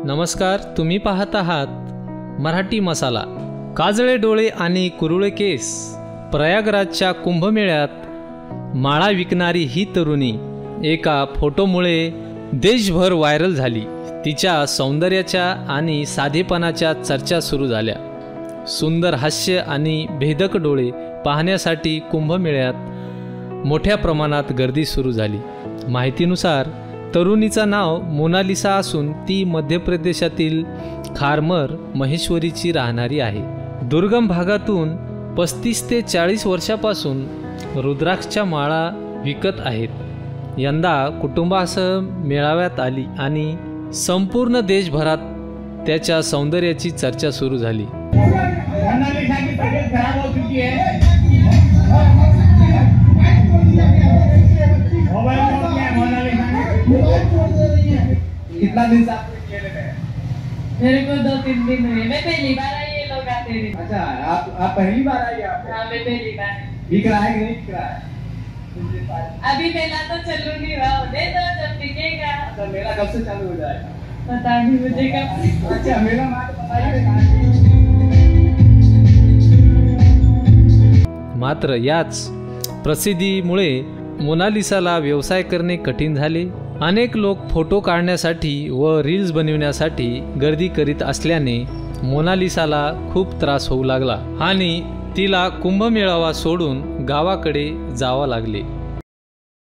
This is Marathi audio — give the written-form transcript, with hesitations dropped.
नमस्कार, तुम्ही पाहत आहात मराठी मसाला। काजळे डोळे आणि कुरुळे केस, प्रयागराजच्या कुंभमेळ्यात माळा विकणारी ही तरुणी एका फोटोमुळे देशभर व्हायरल झाली। तिच्या सौंदर्याच्या आणि साधेपणाच्या चर्चा सुरू झाल्या। सुंदर हास्य आणि भेदक डोळे पाहण्यासाठी कुंभमेळ्यात मोठ्या प्रमाणात गर्दी सुरू झाली। माहितीनुसार तरुणीचं नाव मोनालिसा असून ती मध्य प्रदेशातील खारमर महेश्वरीची राहणारी आहे। दुर्गम भागातून 35 ते 40 वर्षापासून रुद्राक्षच्या माळा विकत आहेत। यंदा कुटुंबासह मेळाव्यात आली आणि संपूर्ण देशभरात त्याच्या सौंदर्याची चर्चा सुरू झाली। कितना दिन से आपने खेले में? मेरे को 2-3 दिन हुए। मैं पहली बार आई ये लोग आते हैं। अच्छा, आप पहली बार आई यहाँ पे? हाँ, मैं पहली बार। बिक रहा है कि नहीं बिक रहा है? अभी पहला तो चलूंगी वाह दे दो जब बिकेगा। अच्छा, मेला कब से चालू हो जाएगा? पता नहीं मुझे कब। अच्छा, मेला मार्च बताइए। मात्र याच प्रसिद्धीमुळे मोनालिसाला व्यवसाय करणे कठीण झाले। अनेक लोक फोटो काढण्यासाठी व रील्स बनविण्यासाठी गर्दी करीत असल्याने मोनालिसाला खूप त्रास होऊ लागला आणि तिला कुंभमेळावा सोडून गावाकडे जावं लागले।